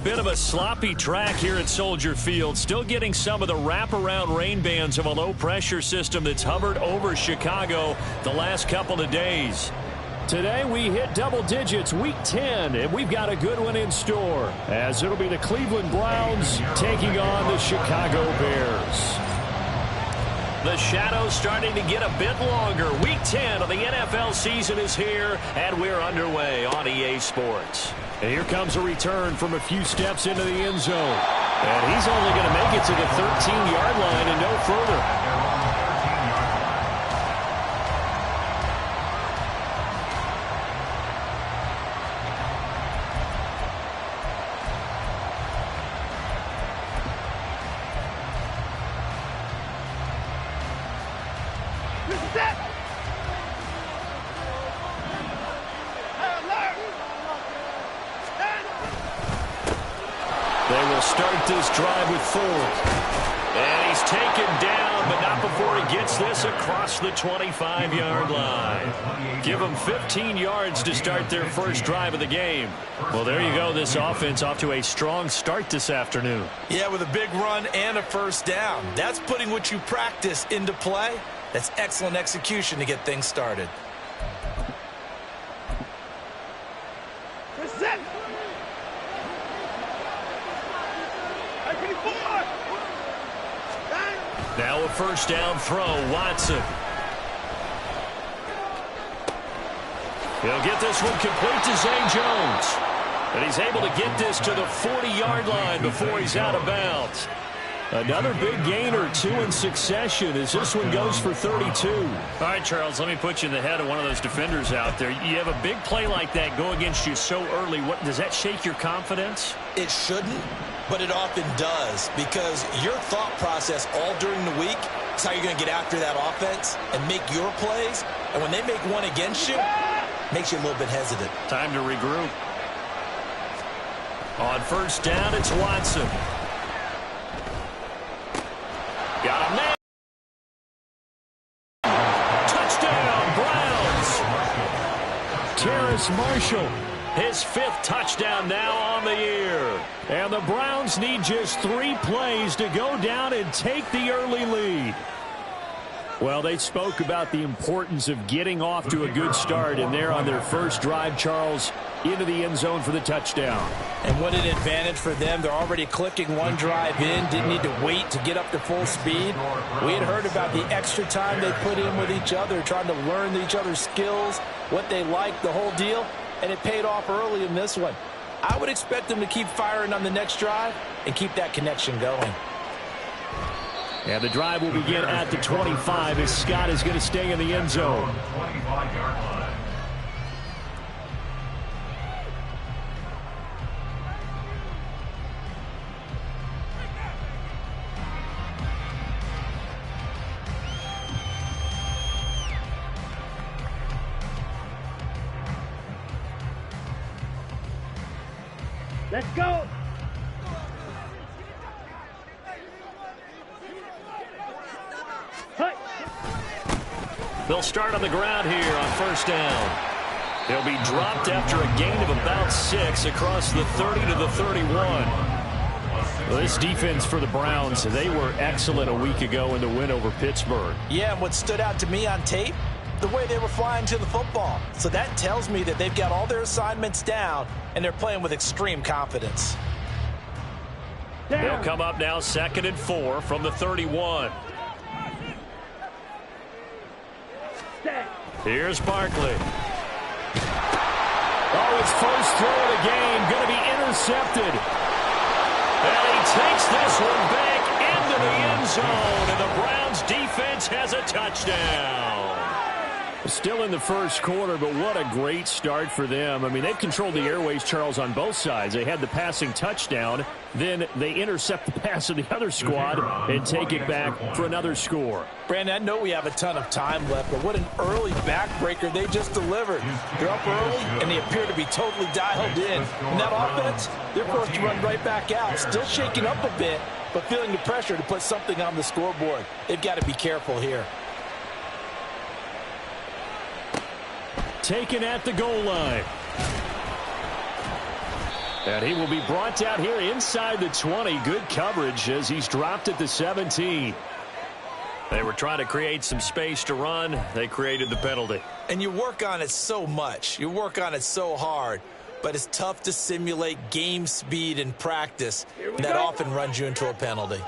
bit of a sloppy track here at Soldier Field. Still getting some of the wraparound rain bands of a low-pressure system that's hovered over Chicago the last couple of days. Today we hit double digits, week 10, and we've got a good one in store, as it'll be the Cleveland Browns taking on the Chicago Bears. The shadows starting to get a bit longer. Week 10 of the NFL season is here, and we're underway on EA Sports. And here comes a return from a few steps into the end zone. And he's only going to make it to the 13-yard line and no further. Start this drive with 4. And he's taken down, but not before he gets this across the 25-yard line. Give them 15 yards to start their first drive of the game. Well, there you go. This offense off to a strong start this afternoon. Yeah, with a big run and a first down. That's putting what you practice into play. That's excellent execution to get things started. Now a first down throw, Watson. He'll get this one complete to Zay Jones. And he's able to get this to the 40-yard line before he's out of bounds. Another big gain or 2 in succession as this one goes for 32. All right, Charles, let me put you in the head of one of those defenders out there. You have a big play like that go against you so early. Does that shake your confidence? It shouldn't, but it often does, because your thought process all during the week is how you're going to get after that offense and make your plays. And when they make one against you, it makes you a little bit hesitant. Time to regroup. On first down, it's Watson. Got him there. Touchdown, Browns. Terrace Marshall, his 5th touchdown now on the year. And the Browns need just 3 plays to go down and take the early lead. Well, they spoke about the importance of getting off to a good start, and they're on their first drive, Charles, into the end zone for the touchdown. And what an advantage for them. They're already clicking one drive in, didn't need to wait to get up to full speed. We had heard about the extra time they put in with each other, trying to learn each other's skills, what they like, the whole deal, and it paid off early in this one. I would expect them to keep firing on the next drive and keep that connection going. And the drive will begin at the 25 as Scott is going to stay in the end zone. Let's go. They'll start on the ground here on first down. He'll be dropped after a gain of about 6 across the 30 to the 31. Well, this defense for the Browns, they were excellent a week ago in the win over Pittsburgh. Yeah, and what stood out to me on tape, the way they were flying to the football. So that tells me that they've got all their assignments down, and they're playing with extreme confidence. They'll come up now 2nd and 4 from the 31. Here's Barkley. Oh, his first throw of the game going to be intercepted. And he takes this one back into the end zone, and the Browns defense has a touchdown. Still in the first quarter, but what a great start for them. I mean, they've controlled the airways, Charles, on both sides. They had the passing touchdown. Then they intercept the pass of the other squad and take it back for another score. Brandon, I know we have a ton of time left, but what an early backbreaker they just delivered. They're up early, and they appear to be totally dialed in. And that offense, they're forced to run right back out. Still shaking up a bit, but feeling the pressure to put something on the scoreboard. They've got to be careful here. Taken at the goal line. And he will be brought down here inside the 20. Good coverage as he's dropped at the 17. They were trying to create some space to run. They created the penalty. And you work on it so much. You work on it so hard. But it's tough to simulate game speed in practice. And that often runs you into a penalty.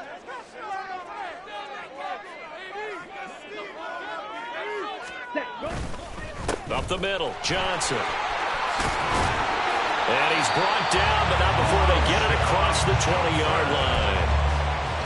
Up the middle, Johnson. And he's brought down, but not before they get it across the 20-yard line.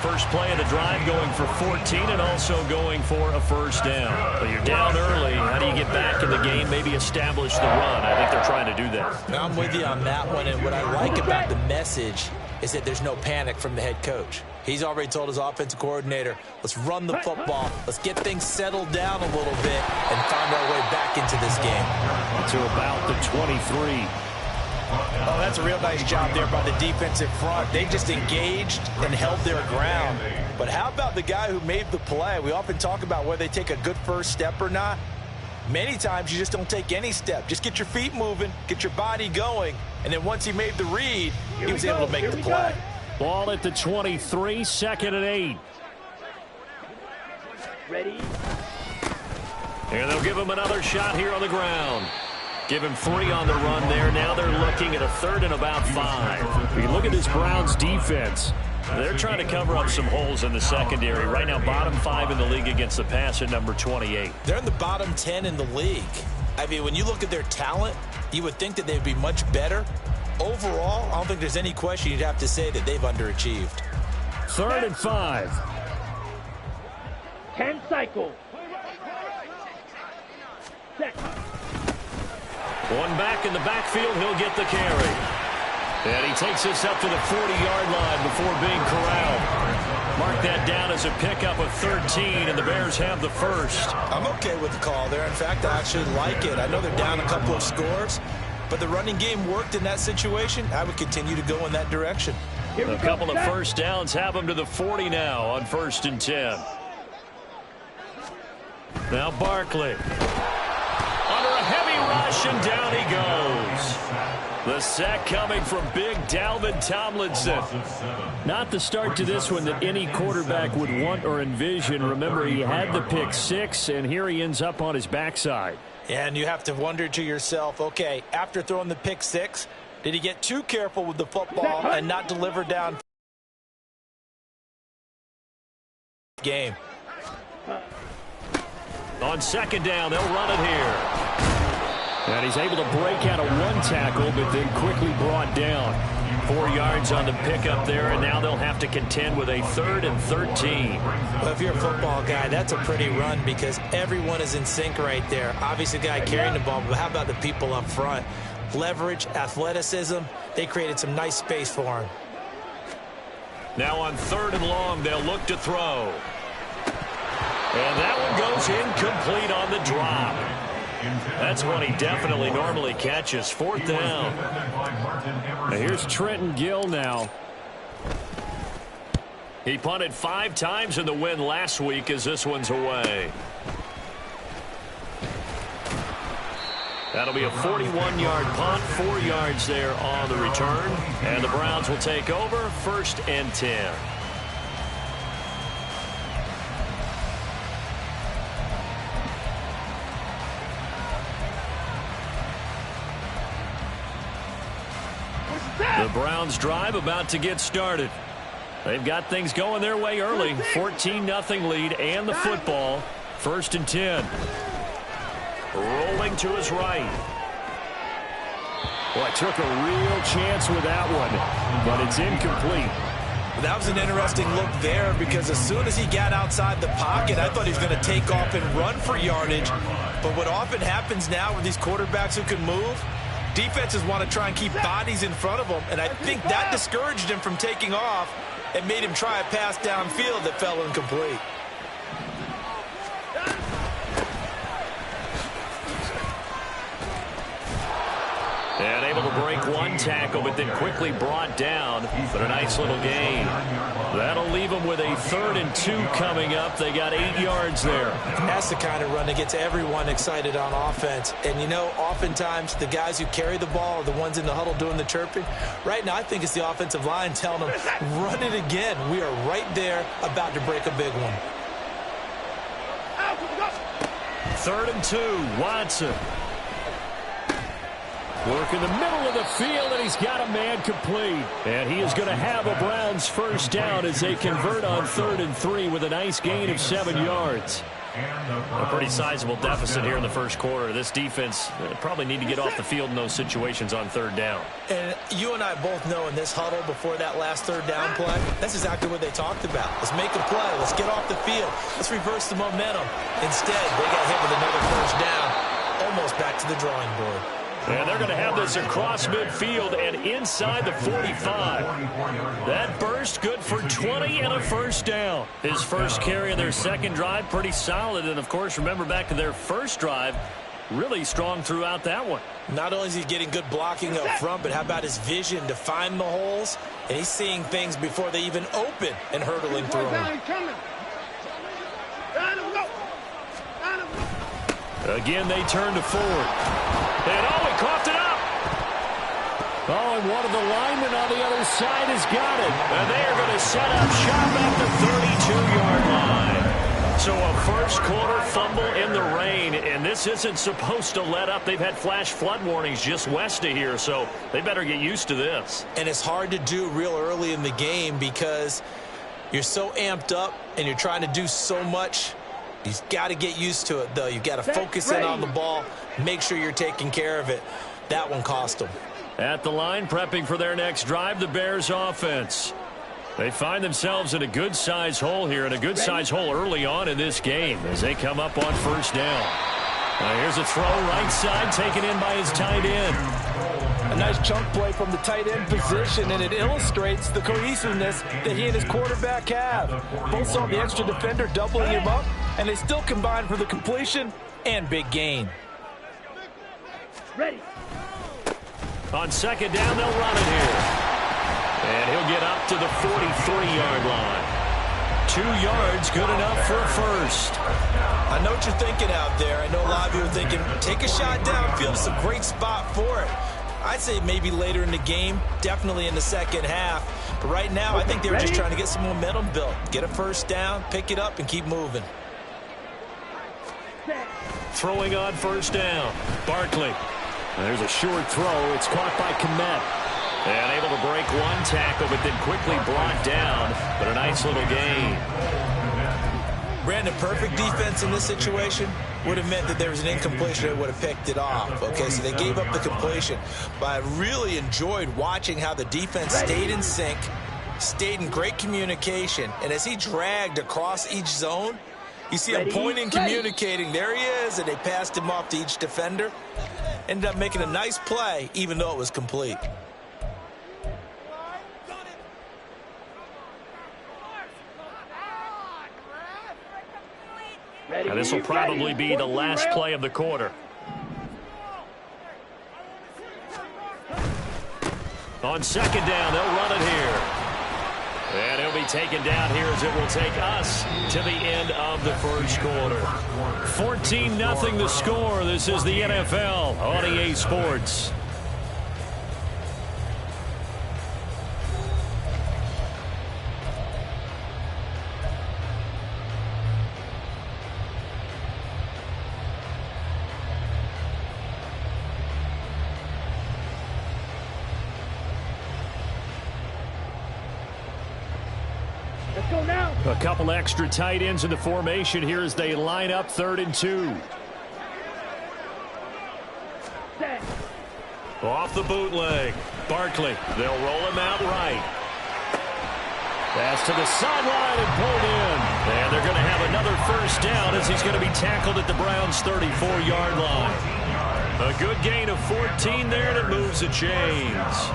First play of the drive going for 14 and also going for a first down. But you're down early. How do you get back in the game, maybe establish the run? I think they're trying to do that. Now I'm with you on that one, and what I like about the message is that there's no panic from the head coach. He's already told his offensive coordinator, let's run the football, let's get things settled down a little bit, and find our way back into this game. To about the 23. Oh, that's a real nice job there by the defensive front. They just engaged and held their ground. But how about the guy who made the play? We often talk about whether they take a good first step or not. Many times you just don't take any step. Just get your feet moving, get your body going, and then once he made the read, he was able to make the play. Ball at the 23, 2nd and 8. Ready? And they'll give him another shot here on the ground. Give him 3 on the run there. Now they're looking at a 3rd and about 5. If you look at this Browns defense, they're trying to cover up some holes in the secondary. Right now, bottom 5 in the league against the pass at number 28. They're in the bottom 10 in the league. I mean, when you look at their talent, you would think that they'd be much better. Overall, I don't think there's any question you'd have to say that they've underachieved. 3rd and 5. 10 cycles. Set. One back in the backfield, he'll get the carry. And he takes this up to the 40-yard line before being corralled. Mark that down as a pickup of 13, and the Bears have the first. I'm okay with the call there. In fact, I actually like it. I know they're down a couple of scores, but the running game worked in that situation. I would continue to go in that direction. A couple of first downs have them to the 40 now on 1st and 10. Now Barkley. Under a heavy rush, and down he goes. The sack coming from big Dalvin Tomlinson. Not the start to this one that any quarterback would want or envision. Remember, he had the pick 6, and here he ends up on his backside. And you have to wonder to yourself, okay, after throwing the pick 6, did he get too careful with the football and not deliver down game? On 2nd down, they'll run it here. And he's able to break out of 1 tackle, but then quickly brought down. 4 yards on the pickup there, and now they'll have to contend with a 3rd and 13. Well, if you're a football guy, that's a pretty run because everyone is in sync right there. Obviously, the guy carrying the ball, but how about the people up front? Leverage, athleticism, they created some nice space for him. Now on 3rd and long, they'll look to throw. And that one goes incomplete on the drop. That's one he definitely normally catches. 4th down. Now here's Trenton Gill now. He punted 5 times in the win last week as this one's away. That'll be a 41-yard punt, 4 yards there on the return. And the Browns will take over 1st and 10. The Browns drive about to get started. They've got things going their way early. 14-0 lead and the football. 1st and 10. Rolling to his right. Boy, took a real chance with that one, but it's incomplete. That was an interesting look there because as soon as he got outside the pocket, I thought he was going to take off and run for yardage. But what often happens now with these quarterbacks who can move, defenses want to try and keep bodies in front of them, and I think that discouraged him from taking off and made him try a pass downfield that fell incomplete. And able to break one tackle, but then quickly brought down. But a nice little gain. That'll leave them with a 3rd and 2 coming up. They got 8 yards there. That's the kind of run that gets everyone excited on offense. And, you know, oftentimes the guys who carry the ball are the ones in the huddle doing the chirping. Right now, I think it's the offensive line telling them, run it again. We are right there about to break a big one. 3rd and 2, Watson. Work in the middle of the field, and he's got a man complete. And he is going to have a Browns first down as they convert on 3rd and 3 with a nice gain of 7 yards. A pretty sizable deficit here in the first quarter. This defense probably need to get off the field in those situations on 3rd down. And you and I both know in this huddle before that last 3rd down play, that's exactly what they talked about. Let's make a play. Let's get off the field. Let's reverse the momentum. Instead, they got hit with another first down, almost back to the drawing board. And they're going to have this across midfield and inside the 45. That burst good for 20 and a first down. His first carry of their second drive, pretty solid. And, of course, remember back to their first drive, really strong throughout that one. Not only is he getting good blocking up front, but how about his vision to find the holes? And he's seeing things before they even open and hurdling through them. Again, they turn to Ford. And, he coughed it up. And one of the linemen on the other side has got it. And they are going to set up shop at the 32-yard line. So a first quarter fumble in the rain, and this isn't supposed to let up. They've had flash flood warnings just west of here, so they better get used to this. And it's hard to do real early in the game because you're so amped up and you're trying to do so much. You've got to get used to it, though. You've got to focus in on the ball, make sure you're taking care of it. That one cost them. At the line, prepping for their next drive, the Bears offense. They find themselves in a good-size hole here, and a good-size hole early on in this game as they come up on first down. Here's a throw right side taken in by his tight end. A nice chunk play from the tight end position, and it illustrates the cohesiveness that he and his quarterback have. Both saw the extra defender doubling him up, and they still combine for the completion and big gain. Ready. On second down, they'll run it here. And he'll get up to the 43-yard line. 2 yards, good enough for a first. I know what you're thinking out there. I know a lot of you are thinking, take a shot downfield. It's a great spot for it. I'd say maybe later in the game, definitely in the second half. But right now, I think they were just trying to get some momentum built. Get a first down, pick it up, and keep moving. Throwing on first down, Barkley. There's a short throw. It's caught by Kmet. And able to break one tackle, but then quickly brought down. But a nice little gain. Brandon, perfect defense in this situation would have meant that there was an incompletion. They would have picked it off. Okay, so they gave up the completion. But I really enjoyed watching how the defense stayed in sync, stayed in great communication. And as he dragged across each zone, you see him pointing, communicating. There he is, and they passed him off to each defender. Ended up making a nice play, even though it was complete. And this will probably be the last play of the quarter. On second down, they'll run it here. And he'll be taken down here as it will take us to the end of the first quarter. 14-0 the score. This is the NFL on EA Sports. A couple extra tight ends in the formation here as they line up 3rd and 2. Off the bootleg. Barkley. They'll roll him out right. Pass to the sideline and pulled in. And they're going to have another first down as he's going to be tackled at the Browns' 34-yard line. A good gain of 14 there, and it moves the chains.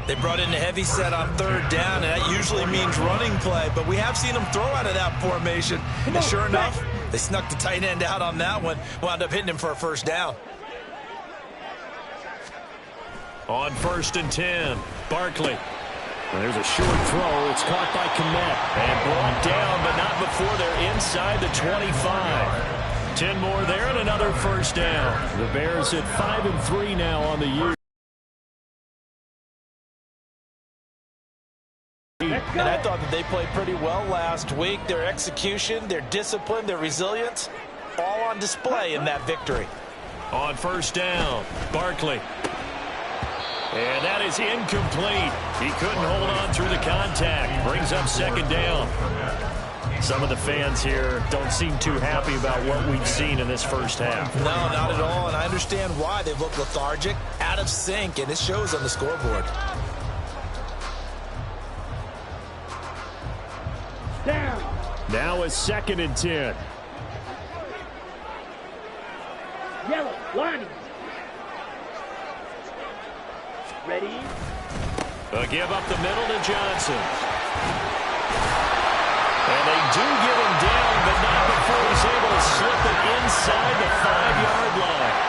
They brought in the heavy set on 3rd down, and that usually means running play. But we have seen them throw out of that formation. And sure enough, they snuck the tight end out on that one. Wound up hitting him for a first down. On 1st and 10, Barkley. There's a short throw. It's caught by Kmet. And brought down, but not before they're inside the 25. 10 more there and another first down. The Bears at 5-3 now on the year. And I thought that they played pretty well last week. Their execution, their discipline, their resilience, all on display in that victory. On 1st down, Barkley. And that is incomplete. He couldn't hold on through the contact. Brings up 2nd down. Some of the fans here don't seem too happy about what we've seen in this first half. No, not at all, and I understand why. They look lethargic, out of sync, and it shows on the scoreboard. Down. Now a 2nd and 10. Yellow, Lonnie. Ready? A give up the middle to Johnson. And they do get him down, but not before he's able to slip it inside the 5-yard line.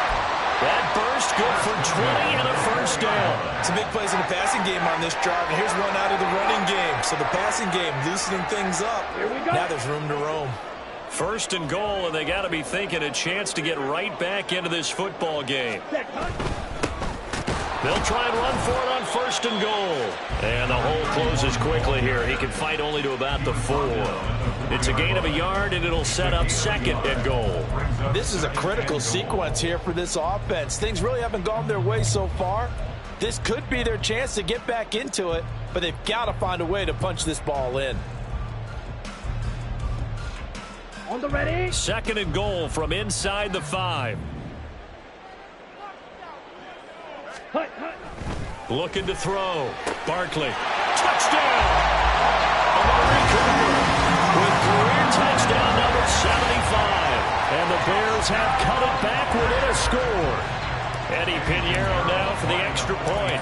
That burst good for 20 and a first down. Some big plays in the passing game on this drive, and here's one out of the running game. So the passing game loosening things up. Here we go. Now there's room to roam. 1st and goal, and they got to be thinking a chance to get right back into this football game. Set, cut. They'll try and run for it on 1st and goal. And the hole closes quickly here. He can fight only to about the 4. It's a gain of a yard, and it'll set up 2nd and goal. This is a critical sequence here for this offense. Things really haven't gone their way so far. This could be their chance to get back into it, but they've got to find a way to punch this ball in. On the ready. 2nd and goal from inside the 5. Hut, hut. Looking to throw. Barkley. Touchdown! Amari Cooper with career touchdown number 75. And the Bears have cut it back within a score. Eddie Pinheiro now for the extra point.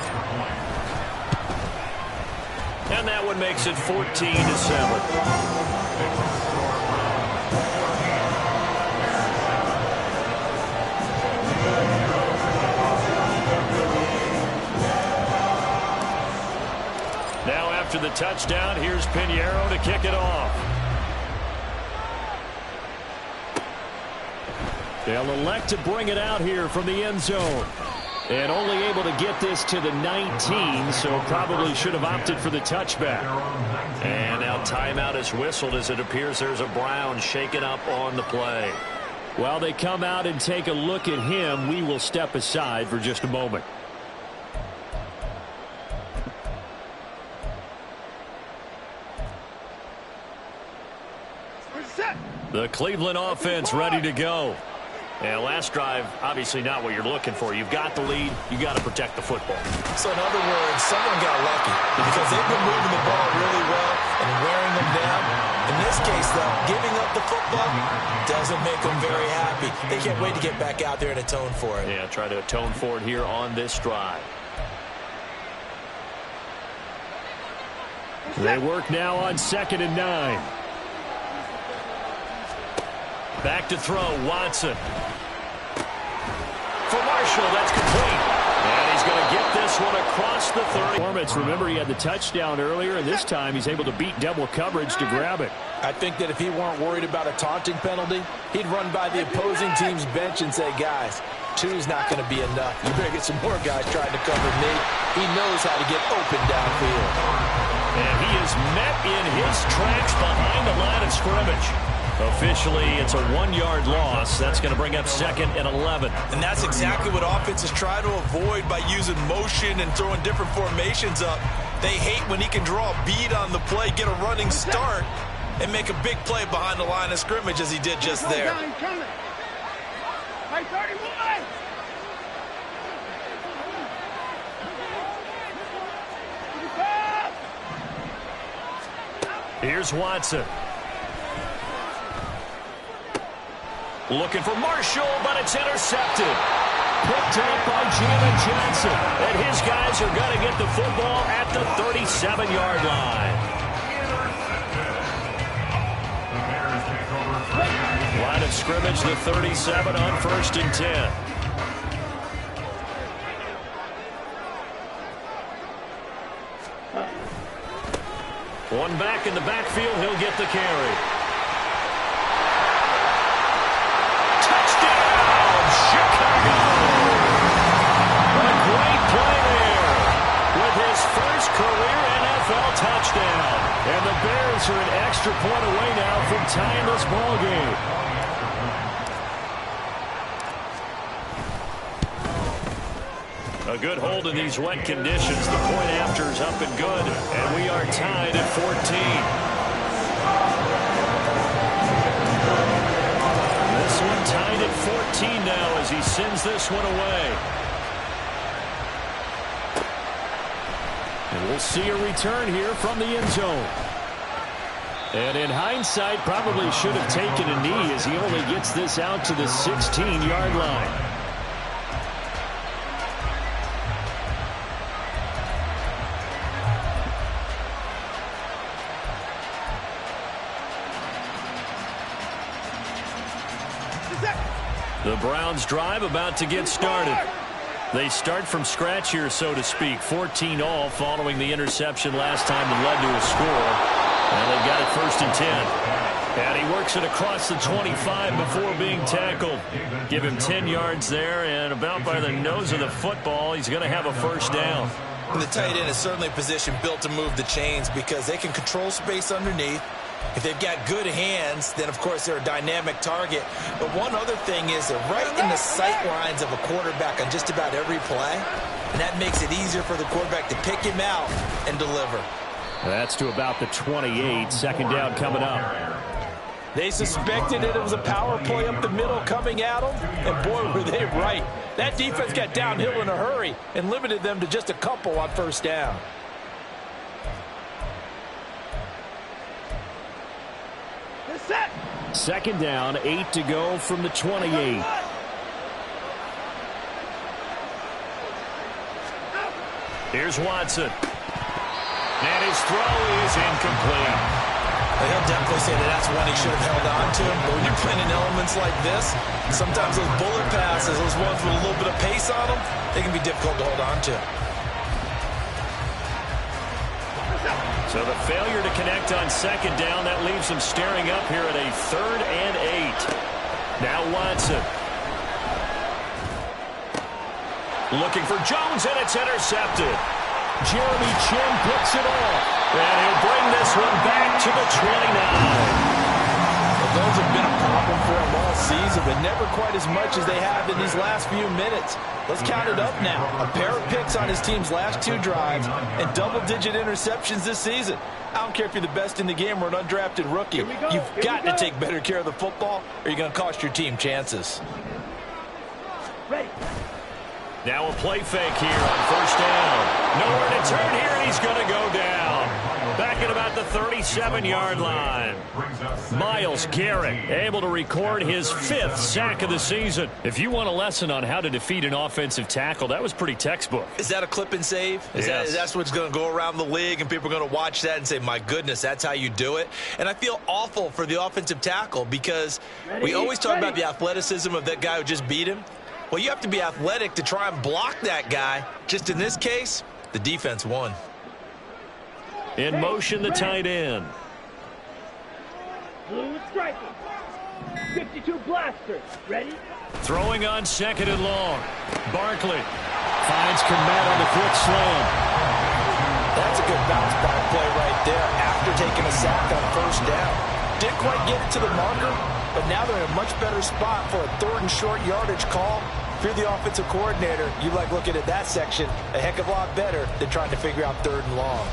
And that one makes it 14-7. After the touchdown, here's Pinheiro to kick it off. They'll elect to bring it out here from the end zone. And only able to get this to the 19, so probably should have opted for the touchback. And now timeout is whistled as it appears there's a Brown shaken up on the play. While they come out and take a look at him, we will step aside for just a moment. The Cleveland offense ready to go. And last drive, obviously not what you're looking for. You've got the lead. You got to protect the football. So in other words, someone got lucky because they've been moving the ball really well and wearing them down. In this case, though, giving up the football doesn't make them very happy. They can't wait to get back out there and atone for it. Yeah, try to atone for it here on this drive. They work now on 2nd and 9. Back to throw, Watson. For Marshall, that's complete. And he's going to get this one across the 30. Remember, he had the touchdown earlier, and this time he's able to beat double coverage to grab it. I think that if he weren't worried about a taunting penalty, he'd run by the opposing team's bench and say, guys, 2's not going to be enough. You better get some more guys trying to cover me. He knows how to get open downfield. And he is met in his tracks behind the line of scrimmage. Officially, it's a 1-yard loss. That's going to bring up 2nd and 11. And that's exactly what offenses try to avoid by using motion and throwing different formations up. They hate when he can draw a bead on the play, get a running start, and make a big play behind the line of scrimmage as he did just there. Here's Watson. Looking for Marshall, but it's intercepted. Picked up by Jamin Johnson. And his guys are going to get the football at the 37-yard line. Line of scrimmage, the 37 on 1st and 10. One back in the backfield. He'll get the carry. Touchdown, Chicago! A great play there with his first career NFL touchdown. And the Bears are an extra point away now from tying this ball game. A good hold in these wet conditions. The point after is up and good. And we are tied at 14. This one tied at 14 now as he sends this one away. And we'll see a return here from the end zone. And in hindsight, probably should have taken a knee as he only gets this out to the 16-yard line. The Browns drive about to get started. They start from scratch here, so to speak. 14 all following the interception last time that led to a score. And they've got it 1st and 10. And he works it across the 25 before being tackled. Give him 10 yards there, and about by the nose of the football, he's going to have a first down. And the tight end is certainly a position built to move the chains because they can control space underneath. If they've got good hands, then, of course, they're a dynamic target. But one other thing is they're right in the sight lines of a quarterback on just about every play. And that makes it easier for the quarterback to pick him out and deliver. That's to about the 28. 2nd down coming up. They suspected that it was a power play up the middle coming at them. And, boy, were they right. That defense got downhill in a hurry and limited them to just a couple on 1st down. Set. 2nd down, 8 to go from the 28. Here's Watson. And his throw is incomplete. He'll definitely say that that's one he should have held on to. But when you're playing in elements like this, sometimes those bullet passes, those ones with a little bit of pace on them, they can be difficult to hold on to. So the failure to connect on 2nd down, that leaves him staring up here at a 3rd and 8. Now Watson. Looking for Jones, and it's intercepted. Jeremy Chinn picks it off. And he'll bring this one back to the 29. Well, those have been a problem for him all season, but never quite as much as they have in these last few minutes. Let's count it up now. A pair of picks on his team's last 2 drives and double-digit interceptions this season. I don't care if you're the best in the game or an undrafted rookie. You've got to take better care of the football or you're going to cost your team chances. Ready. Now a play fake here on 1st down. Nowhere to turn here, and he's going to go down. Back at about the 37-yard line. Myles Garrett able to record his 5th sack of the season. If you want a lesson on how to defeat an offensive tackle, that was pretty textbook. Is that a clip and save? Yes. That's what's going to go around the league, and people are going to watch that and say, my goodness, that's how you do it. And I feel awful for the offensive tackle because we always talk about the athleticism of that guy who just beat him. Well, you have to be athletic to try and block that guy. Just in this case, the defense won. In motion, the tight end. Blue striking. 52 blaster. Ready? Throwing on 2nd and long. Barkley finds Kmet on the quick slam. That's a good bounce back play right there after taking a sack on 1st down. Didn't quite get it to the marker, but now they're in a much better spot for a 3rd and short yardage call. If you're the offensive coordinator, you like looking at that section a heck of a lot better than trying to figure out 3rd and long.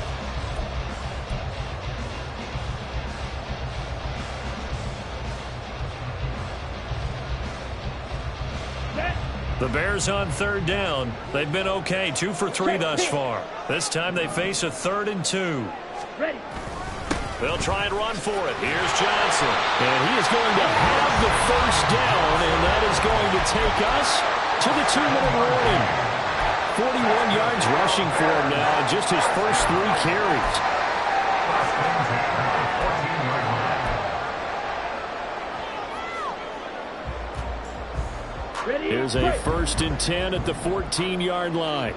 The Bears on 3rd down. They've been okay, 2 for 3 thus far. This time they face a 3rd and 2. Ready. They'll try and run for it. Here's Johnson. And he is going to have the 1st down, and that is going to take us to the 2-minute warning. 41 yards rushing for him now, and just his first 3 carries. Here's a 1st and 10 at the 14-yard line.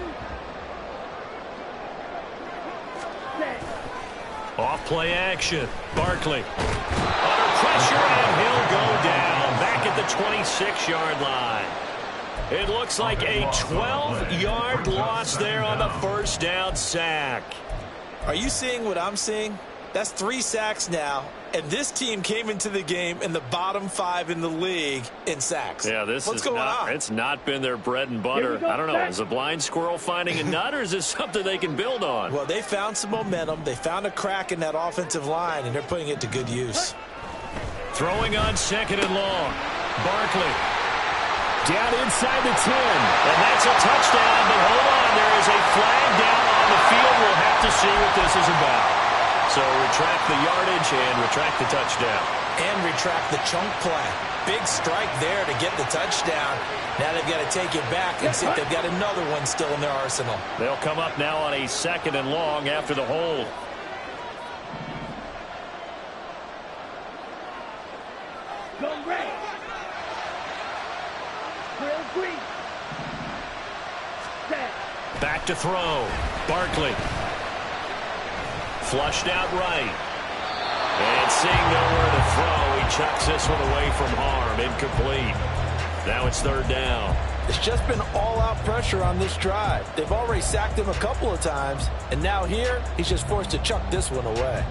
Off play action. Barkley. Under pressure, and he'll go down. Back at the 26-yard line. It looks like a 12-yard loss there on the first down sack. Are you seeing what I'm seeing? That's 3 sacks now, and this team came into the game in the bottom 5 in the league in sacks. Yeah, What's going on? It's not been their bread and butter. I don't know. Is a blind squirrel finding a nut, or is this something they can build on? Well, they found some momentum. They found a crack in that offensive line, and they're putting it to good use. Throwing on 2nd and long. Barkley. Down inside the 10. And that's a touchdown, but hold on. There is a flag down on the field. We'll have to see what this is about. So retract the yardage and retract the touchdown. And retract the chunk play. Big strike there to get the touchdown. Now they've got to take it back and see if they've got another one still in their arsenal. They'll come up now on a 2nd and long after the hold. Go red. Trail green. Set. Back to throw. Barkley. Flushed out right. And seeing nowhere to throw, he chucks this one away from harm. Incomplete. Now it's 3rd down. It's just been all-out pressure on this drive. They've already sacked him a couple of times, and now here, he's just forced to chuck this one away.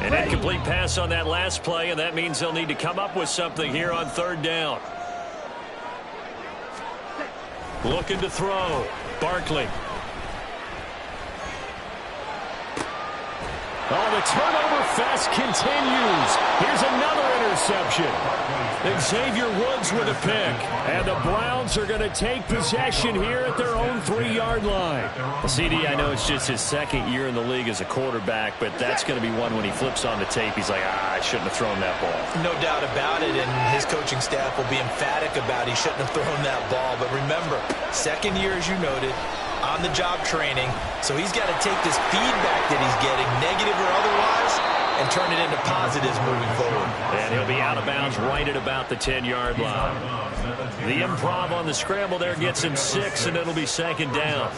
An incomplete pass on that last play, and that means they'll need to come up with something here on 3rd down. Looking to throw. Barkley. Oh, the turnover fest continues. Here's another interception. Xavier Woods with a pick. And the Browns are going to take possession here at their own 3-yard line. CD, I know it's just his 2nd year in the league as a quarterback, but that's going to be one when he flips on the tape. He's like, I shouldn't have thrown that ball. No doubt about it, and his coaching staff will be emphatic about he shouldn't have thrown that ball. But remember, 2nd year, as you noted, on-the-job training, so he's got to take this feedback that he's getting, negative or otherwise, and turn it into positives moving forward. And he'll be out of bounds right at about the 10-yard line. The improv on the scramble there gets him 6, and it'll be 2nd down.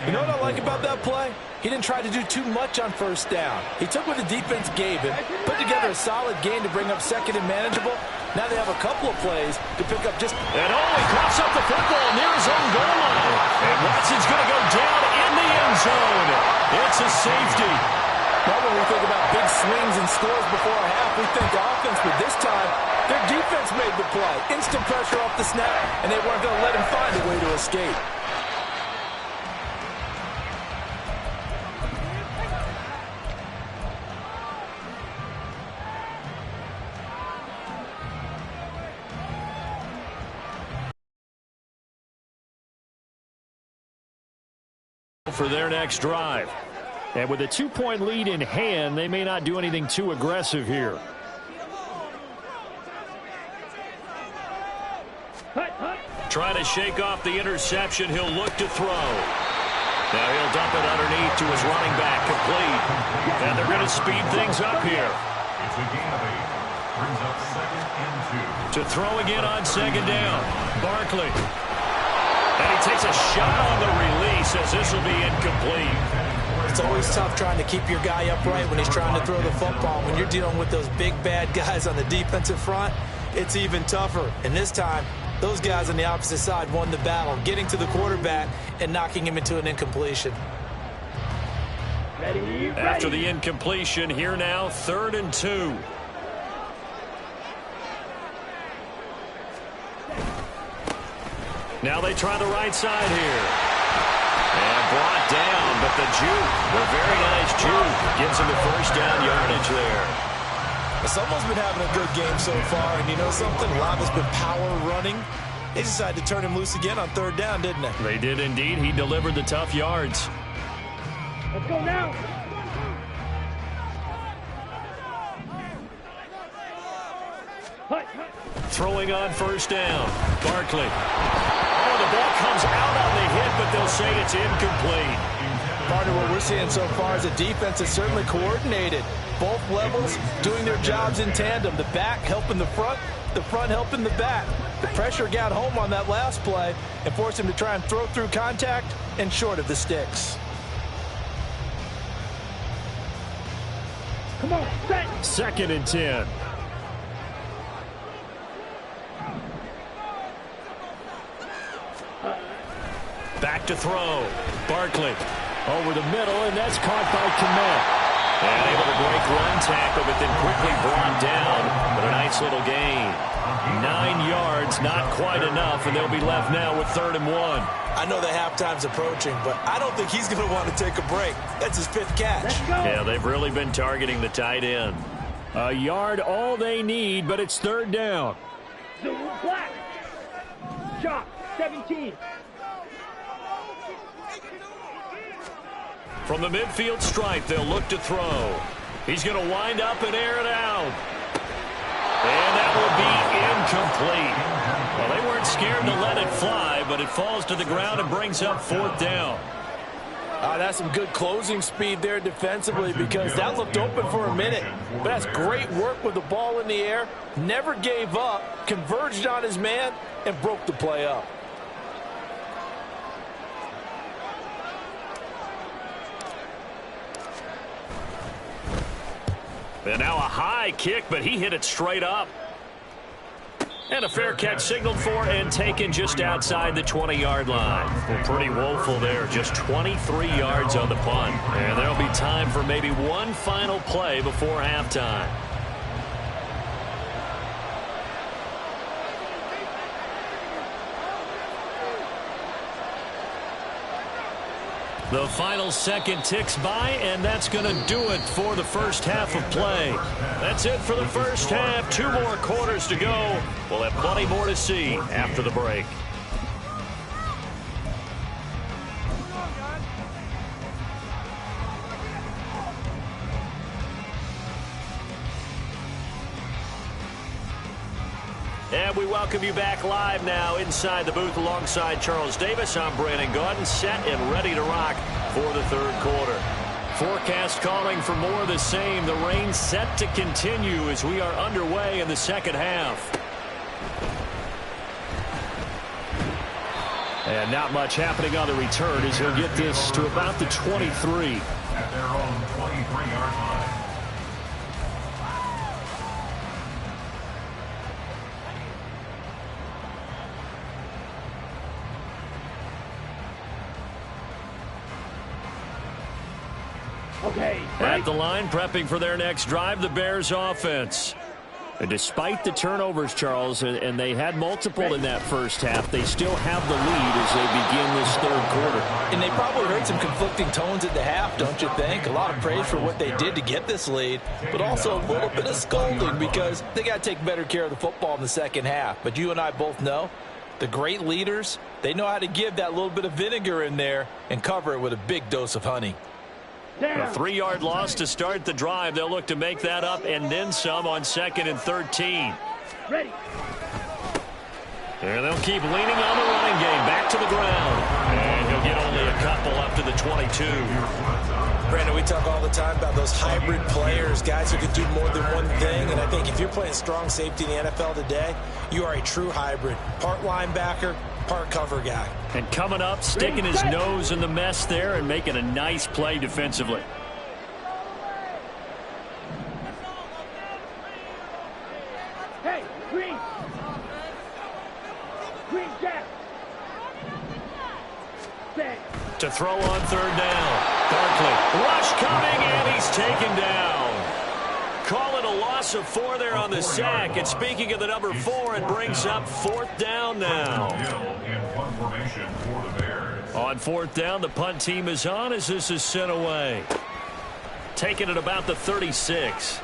You know what I like about that play? He didn't try to do too much on 1st down. He took what the defense gave him, put together a solid game to bring up 2nd and manageable. Now they have a couple of plays to pick up just... And he coughs up the football near his own goal line. And Watson's going to go down in the end zone. It's a safety. Now when we think about big swings and scores before a half, we think offense, but this time, their defense made the play. Instant pressure off the snap, and they weren't going to let him find a way to escape. For their next drive. And with a 2-point lead in hand, they may not do anything too aggressive here. Trying to shake off the interception. He'll look to throw. Now he'll dump it underneath to his running back. Complete. And they're going to speed things up here. To throw again on 2nd down. Barkley. And he takes a shot on the release as this will be incomplete. It's always tough trying to keep your guy upright when he's trying to throw the football. When you're dealing with those big, bad guys on the defensive front, it's even tougher. And this time, those guys on the opposite side won the battle, getting to the quarterback and knocking him into an incompletion. Ready. After the incompletion, here now, 3rd and 2. Now they try the right side here. And brought down, but the juke, the very nice juke, gives him the 1st down yardage there. Someone's been having a good game so far, and you know something? A lot has been power running. They decided to turn him loose again on 3rd down, didn't they? They did indeed. He delivered the tough yards. Let's go now. Throwing on 1st down. Barkley. Oh, the ball comes out on the hit, but they'll say it's incomplete. Partner, what we're seeing so far is a defense that's certainly coordinated. Both levels doing their jobs in tandem. The back helping the front helping the back. The pressure got home on that last play and forced him to try and throw through contact and short of the sticks. Come on, set. 2nd and 10. Back to throw. Barkley over the middle, and that's caught by Kmet. And able to break one tackle, but then quickly brought down. But a nice little gain. 9 yards, not quite enough, and they'll be left now with 3rd and 1. I know the halftime's approaching, but I don't think he's going to want to take a break. That's his 5th catch. Let's go. Yeah, they've really been targeting the tight end. A yard all they need, but it's 3rd down. Zulu black. Shot 17. From the midfield stripe, they'll look to throw. He's going to wind up and air it out. And that will be incomplete. Well, they weren't scared to let it fly, but it falls to the ground and brings up 4th down. That's some good closing speed there defensively, because that looked open for a minute. But that's great work with the ball in the air. Never gave up, converged on his man, and broke the play up. And now a high kick, but he hit it straight up. And a fair catch signaled for and taken just outside the 20-yard line. Well, pretty woeful there. Just 23 yards on the punt. And there'll be time for maybe one final play before halftime. The final second ticks by, and that's going to do it for the first half of play. That's it for the first half. 2 more quarters to go. We'll have plenty more to see after the break. And we welcome you back live now inside the booth alongside Charles Davis. I'm Brandon Gaudin, set and ready to rock for the 3rd quarter. Forecast calling for more of the same. The rain set to continue as we are underway in the 2nd half. And not much happening on the return as he'll get this to about the 23. At their own 23-yard line. Okay. At the line, prepping for their next drive, the Bears offense. And despite the turnovers, Charles, and they had multiple in that first half, they still have the lead as they begin this 3rd quarter. And they probably heard some conflicting tones at the half, don't you think? A lot of praise for what they did to get this lead, but also a little bit of scolding because they got to take better care of the football in the 2nd half. But you and I both know the great leaders, they know how to give that little bit of vinegar in there and cover it with a big dose of honey. A 3-yard loss to start the drive. They'll look to make that up and then some on 2nd and 13. Ready. And they'll keep leaning on the running game. Back to the ground. And he'll get only a couple up to the 22. Brandon, we talk all the time about those hybrid players, guys who can do more than one thing. And I think if you're playing strong safety in the NFL today, you are a true hybrid. Part linebacker, part cover guy. And coming up, sticking his nose in the mess there and making a nice play defensively. Hey, Green. Green Jack. Set. To throw on 3rd down. Barkley. Rush coming, and he's taken down. Call it a loss of 4 there on the sack. And speaking of the number 4, it brings up 4th down now. On 4th down, the punt team is on as this is sent away. Taking it about the 36.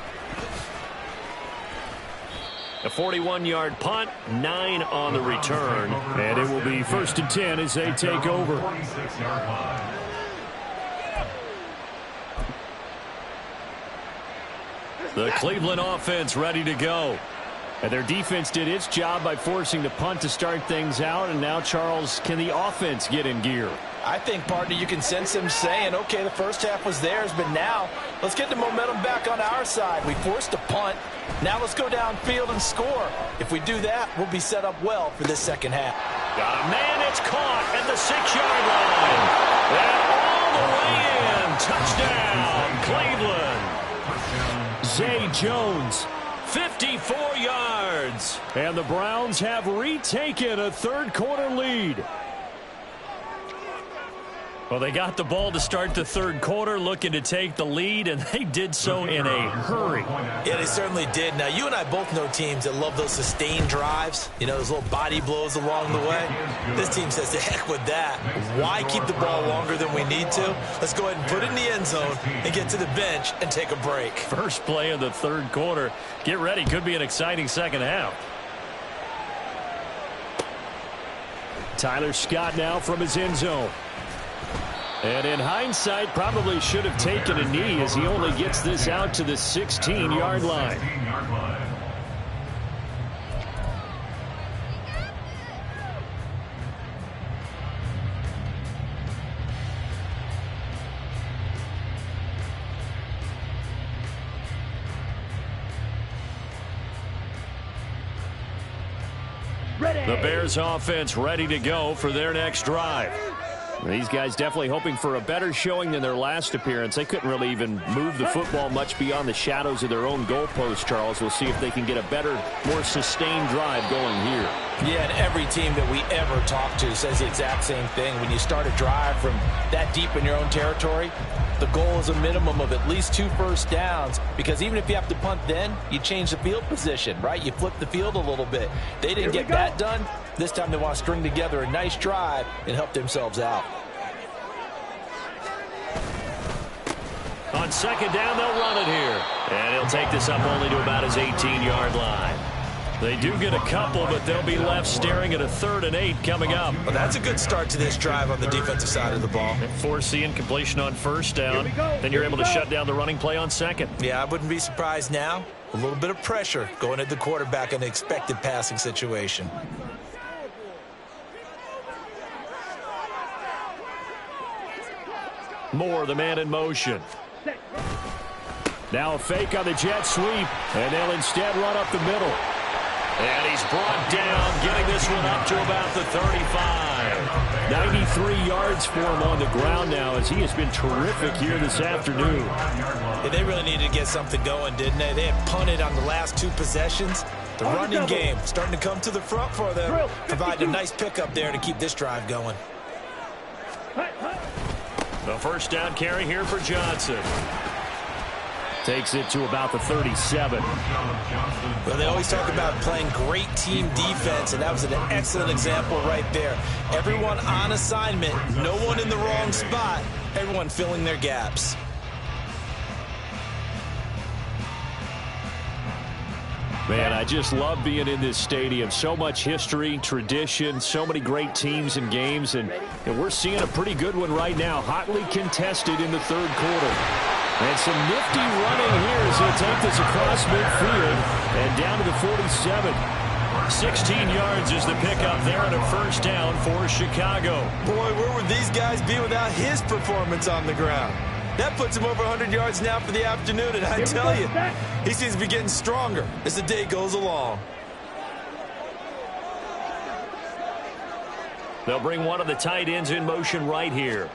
A 41-yard punt, 9 on the return. And it will be 1st and 10 as they take over. The Cleveland offense ready to go. And their defense did its job by forcing the punt to start things out. And now, Charles, can the offense get in gear? I think, partner, you can sense him saying, okay, the first half was theirs, but now let's get the momentum back on our side. We forced a punt. Now let's go downfield and score. If we do that, we'll be set up well for this second half. Got a man, it's caught at the 6-yard line. And all the way in. Touchdown, Cleveland. Zay Jones, 54 yards. And the Browns have retaken a third-quarter lead. Well, they got the ball to start the third quarter, looking to take the lead, and they did so in a hurry. Yeah, they certainly did. Now, you and I both know teams that love those sustained drives, you know, those little body blows along the way. This team says, the heck with that. Why keep the ball longer than we need to? Let's go ahead and put it in the end zone and get to the bench and take a break. First play of the third quarter. Get ready. Could be an exciting second half. Tyler Scott now from his end zone. And in hindsight, probably should have taken a knee as he only gets this out to the 16-yard line. The Bears offense ready to go for their next drive. These guys definitely hoping for a better showing than their last appearance. They couldn't really even move the football much beyond the shadows of their own goalpost, Charles. We'll see if they can get a better, more sustained drive going here. Yeah, and every team that we ever talk to says the exact same thing. When you start a drive from that deep in your own territory, the goal is a minimum of at least 2 first downs, because even if you have to punt then, you change the field position, right? You flip the field a little bit. They didn't get that done. This time they want to string together a nice drive and help themselves out. On second down, they'll run it here. And he'll take this up only to about his 18-yard line. They do get a couple, but they'll be left staring at a 3rd and 8 coming up. Well, that's a good start to this drive on the defensive side of the ball. Force the incompletion on first down. Then you're able to shut down the running play on second. Yeah, I wouldn't be surprised now. A little bit of pressure going at the quarterback in an expected passing situation. Moore, the man in motion. Now a fake on the jet sweep, and they'll instead run up the middle. And he's brought down, getting this one up to about the 35. 93 yards for him on the ground now, as he has been terrific here this afternoon. Yeah, they really needed to get something going, didn't they? They had punted on the last 2 possessions. The running game starting to come to the front for them. Provide a nice pickup there to keep this drive going. The first down carry here for Johnson. Takes it to about the 37. Well, they always talk about playing great team defense, and that was an excellent example right there. Everyone on assignment, no one in the wrong spot, everyone filling their gaps. Man, I just love being in this stadium. So much history, tradition, so many great teams and games, and we're seeing a pretty good one right now, hotly contested in the third quarter. And some nifty running here as he'll take this across midfield and down to the 47. 16 yards is the pickup there and a first down for Chicago. Boy, where would these guys be without his performance on the ground? That puts him over 100 yards now for the afternoon, and I tell you, he seems to be getting stronger as the day goes along. They'll bring one of the tight ends in motion right here.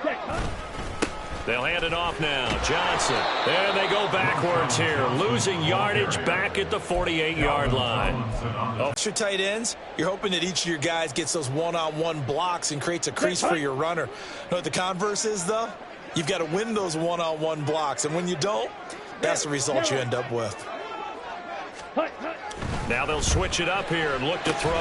They'll hand it off now. Johnson. And they go backwards here. Losing yardage back at the 48-yard line. Your tight ends, you're hoping that each of your guys gets those one-on-one blocks and creates a crease for your runner. You know what the converse is, though? You've got to win those one-on-one blocks. And when you don't, that's the result you end up with. Now they'll switch it up here and look to throw.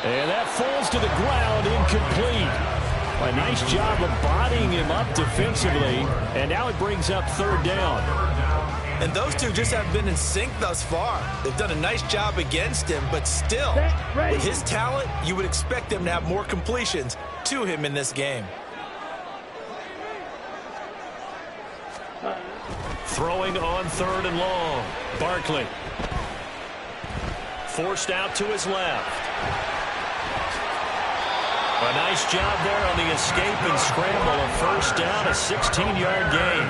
And that falls to the ground, incomplete. A nice job of bodying him up defensively, and now it brings up third down. And those two just haven't been in sync thus far. They've done a nice job against him, but still, with his talent, you would expect them to have more completions to him in this game. Throwing on third and long. Barkley. Forced out to his left. A nice job there on the escape and scramble. A first down, a 16-yard gain.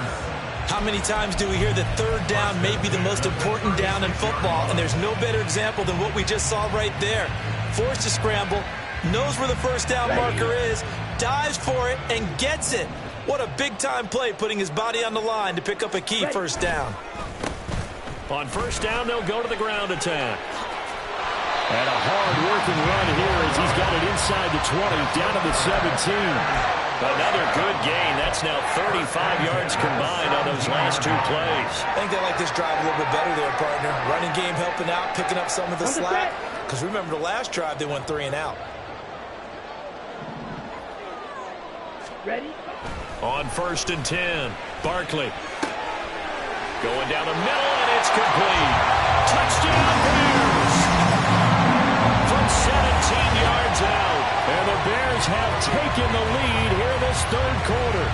How many times do we hear that third down may be the most important down in football, and there's no better example than what we just saw right there. Forced to scramble, knows where the first down marker is, dives for it, and gets it. What a big-time play, putting his body on the line to pick up a key first down. On first down, they'll go to the ground attack. And a hard-working run here as he's got it inside the 20, down to the 17. Another good gain. That's now 35 yards combined on those last two plays. I think they like this drive a little bit better there, partner. Running game helping out, picking up some of the slack. Because remember the last drive, they went 3 and out. Ready? On first and 10, Barkley. Going down the middle, and it's complete. Touchdown, Bears! From 17 yards out. And the Bears have taken the lead here in this third quarter.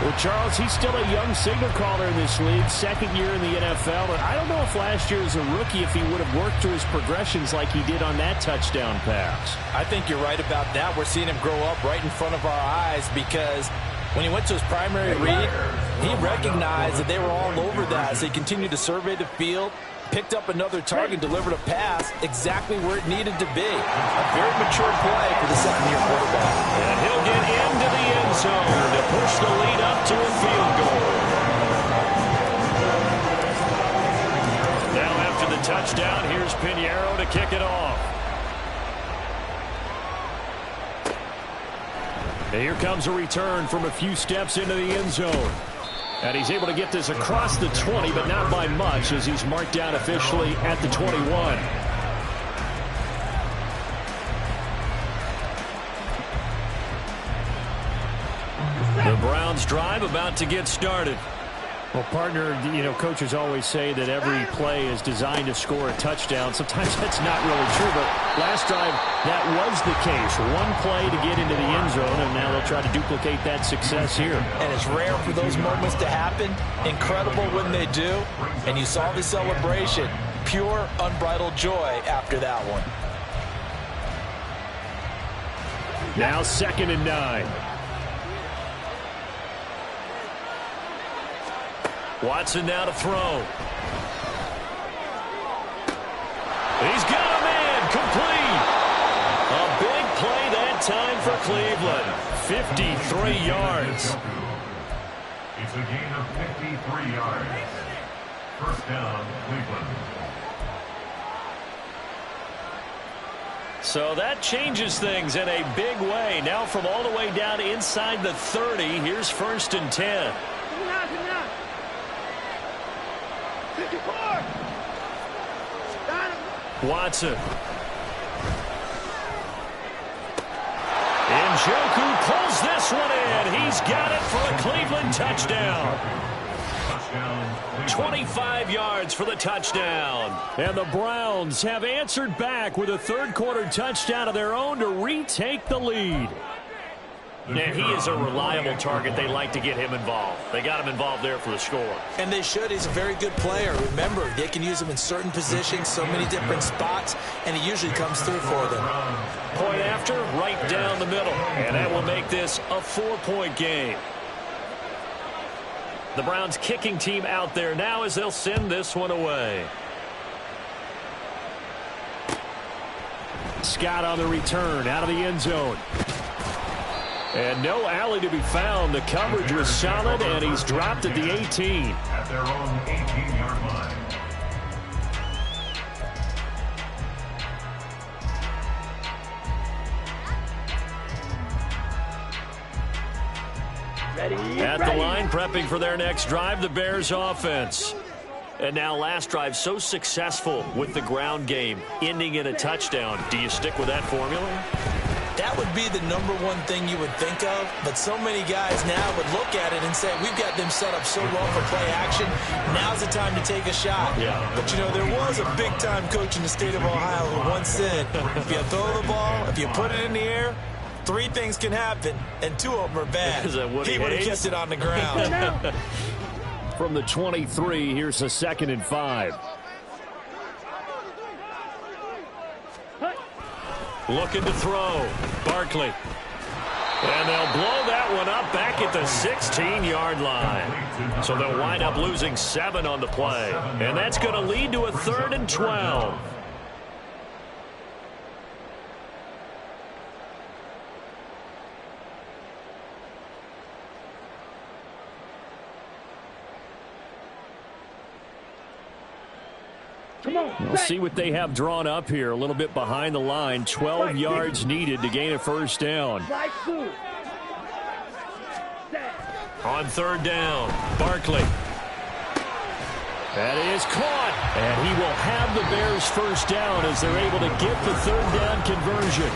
Well, Charles, he's still a young signal caller in this league, second year in the NFL. But I don't know if last year as a rookie, if he would have worked through his progressions like he did on that touchdown pass. I think you're right about that. We're seeing him grow up right in front of our eyes because when he went to his primary read, he recognized that they were all over that. So he continued to survey the field, picked up another target, delivered a pass exactly where it needed to be. A very mature play for the second-year quarterback. And he'll get into the end zone to push the lead up to a field goal. Now after the touchdown, here's Pinheiro to kick it off. And here comes a return from a few steps into the end zone. And he's able to get this across the 20, but not by much, as he's marked down officially at the 21. The Browns drive about to get started. Well, partner, you know, coaches always say that every play is designed to score a touchdown. Sometimes that's not really true, but last drive, that was the case. One play to get into the end zone, and now they'll try to duplicate that success here. And it's rare for those moments to happen. Incredible when they do. And you saw the celebration. Pure, unbridled joy after that one. Now 2nd and 9. Watson now to throw. He's got a man complete. A big play that time for Cleveland. 53 yards. It's a gain of 53 yards. First down, Cleveland. So that changes things in a big way. Now from all the way down inside the 30, here's 1st and 10. Watson. Njoku pulls this one in. He's got it for a Cleveland touchdown. 25 yards for the touchdown. And the Browns have answered back with a third-quarter touchdown of their own to retake the lead. And he is a reliable target. They like to get him involved. They got him involved there for the score. And they should. He's a very good player. Remember, they can use him in certain positions, so many different spots, and he usually comes through for them. Point after, right down the middle. And that will make this a 4-point game. The Browns kicking team out there now as they'll send this one away. Scott on the return out of the end zone. And no alley to be found. The coverage was solid, and he's dropped at the 18. At their own 18-yard line. At the line, prepping for their next drive, the Bears offense. And now last drive so successful with the ground game, ending in a touchdown. Do you stick with that formula? That would be the #1 thing you would think of, but so many guys now would look at it and say, we've got them set up so well for play action, now's the time to take a shot. Yeah. But, you know, there was a big-time coach in the state of Ohio who once said, if you throw the ball, if you put it in the air, 3 things can happen, and 2 of them are bad. Is that what he would have kept it on the ground. From the 23, here's a 2nd and 5. Looking to throw. Barkley. And they'll blow that one up back at the 16-yard line. So they'll wind up losing 7 on the play. And that's going to lead to a 3rd and 12. We'll see what they have drawn up here. A little bit behind the line. 12 yards needed to gain a first down. On 3rd down, Barkley. That is caught. And he will have the Bears first down as they're able to get the 3rd down conversion.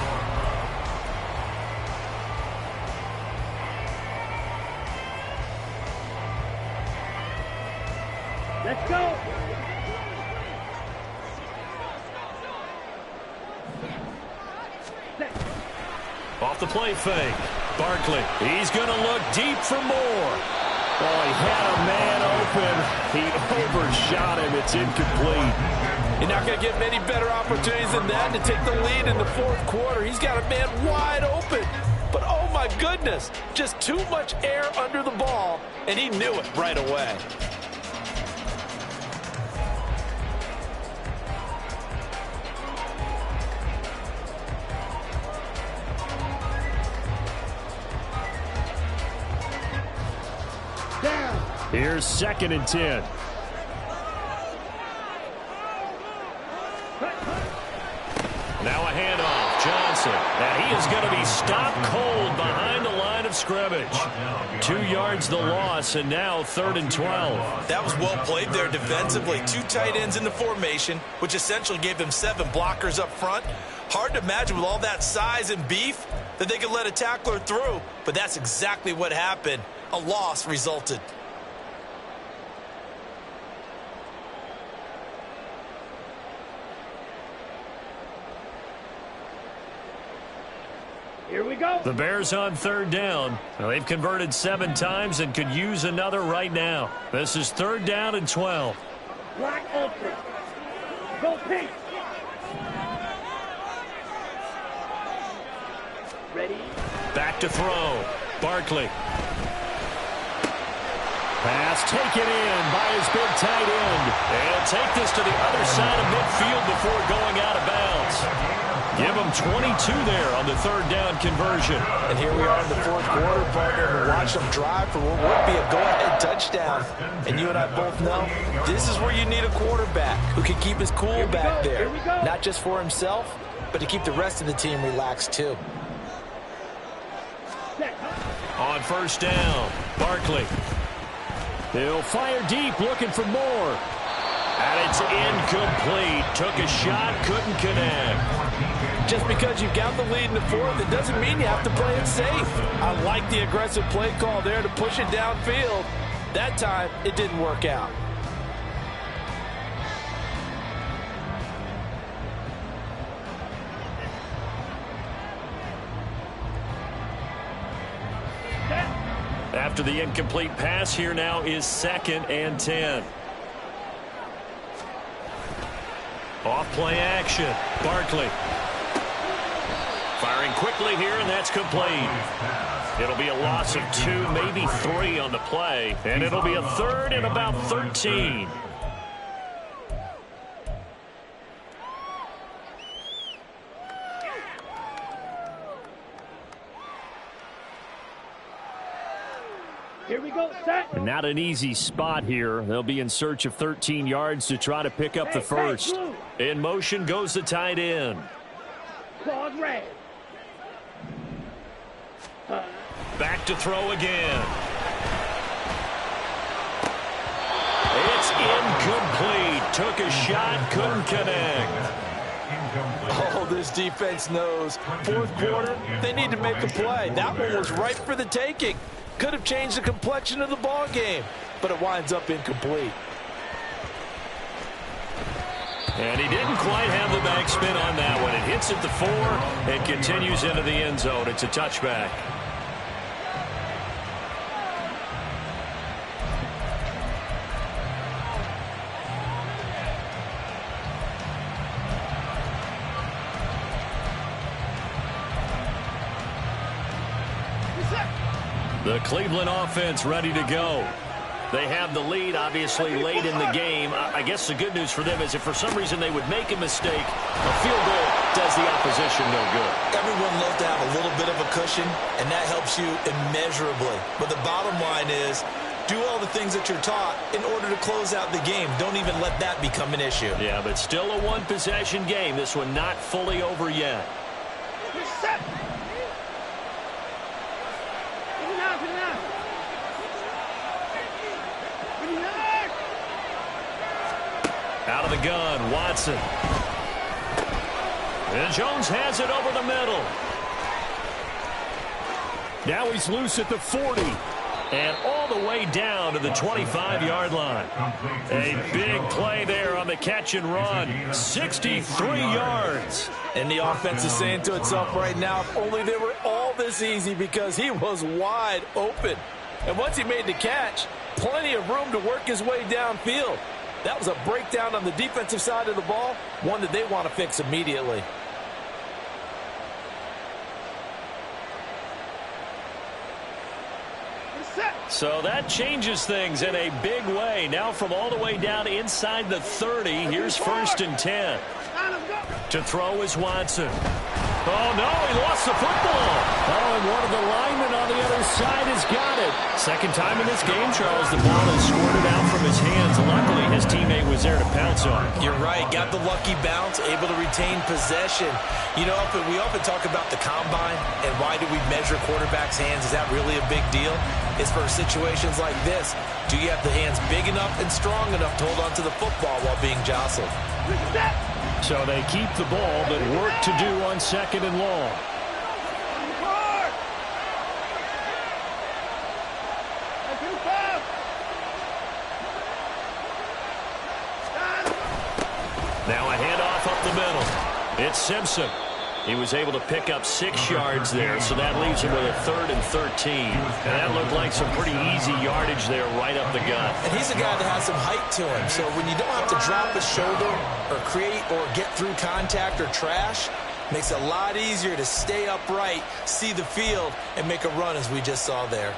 Let's go. Off the play fake. Barkley. He's going to look deep for more. Oh, he had a man open. He overshot him. It's incomplete. You're not going to get many better opportunities than that to take the lead in the 4th quarter. He's got a man wide open. But, oh, my goodness, just too much air under the ball, and he knew it right away. Here's 2nd and 10. Now a handoff. Johnson. And he is going to be stopped cold behind the line of scrimmage. 2 yards the loss, and now 3rd and 12. That was well played there defensively. 2 tight ends in the formation, which essentially gave them 7 blockers up front. Hard to imagine with all that size and beef that they could let a tackler through, but that's exactly what happened. A loss resulted. Here we go. The Bears on 3rd down. Well, they've converted 7 times and could use another right now. This is 3rd down and 12. Block open. Go pink. Ready? Back to throw. Barkley. Pass taken in by his big tight end. And he'll take this to the other side of midfield before going out of bounds. Give him 22 there on the 3rd down conversion. And here we are in the 4th quarter, partner, and watch them drive for what would be a go-ahead touchdown. And you and I both know this is where you need a quarterback who can keep his cool back there. Not just for himself, but to keep the rest of the team relaxed too. On 1st down, Barkley. He'll fire deep, looking for more. And it's incomplete. Took a shot, couldn't connect. Just because you've got the lead in the 4th, it doesn't mean you have to play it safe. I like the aggressive play call there to push it downfield. That time, it didn't work out. After the incomplete pass, here now is 2nd and 10. Off play action. Barkley. Firing quickly here, and that's complete. It'll be a loss of 2, maybe 3 on the play, and it'll be a 3rd and about 13. Here we go, set. Not an easy spot here. They'll be in search of 13 yards to try to pick up the first. In motion goes the tight end. Claws red. Back to throw again. It's incomplete. Took a shot, couldn't connect. Oh, this defense knows. 4th quarter, they need to make a play. That one was right for the taking. Could have changed the complexion of the ball game, but it winds up incomplete. And he didn't quite have the backspin on that one. It hits at the 4 and continues into the end zone. It's a touchback. The Cleveland offense ready to go. They have the lead, obviously, late in the game. I guess the good news for them is if for some reason they would make a mistake, a field goal does the opposition no good. Everyone loves to have a little bit of a cushion, and that helps you immeasurably. But the bottom line is, do all the things that you're taught in order to close out the game. Don't even let that become an issue. Yeah, but still a one-possession game. This one not fully over yet. Set. Out of the gun, Watson. And Jones has it over the middle. Now he's loose at the 40. And all the way down to the 25-yard line. A big play there on the catch and run. 63 yards. And the offense is saying to itself right now, if only they were all this easy, because he was wide open. And once he made the catch, plenty of room to work his way downfield. That was a breakdown on the defensive side of the ball, one that they want to fix immediately. So that changes things in a big way. Now from all the way down inside the 30, here's 1st and 10. To throw is Watson. Oh, no, he lost the football. Oh, and one of the linemen on the other side has got it. Second time in this game, Charles, the ball has squirted out from his hands. Luckily, his teammate was there to pounce on it. You're right. Got the lucky bounce, able to retain possession. You know, we often talk about the combine and why do we measure quarterbacks' hands. Is that really a big deal? It's for situations like this. Do you have the hands big enough and strong enough to hold on to the football while being jostled? So they keep the ball, but work to do on 2nd and long. Now a handoff up the middle. It's Simpson. He was able to pick up 6 yards there, so that leaves him with a 3rd and 13. And that looked like some pretty easy yardage there right up the gut. And he's a guy that has some height to him, so when you don't have to drop his shoulder or create or get through contact or trash, makes it a lot easier to stay upright, see the field, and make a run as we just saw there.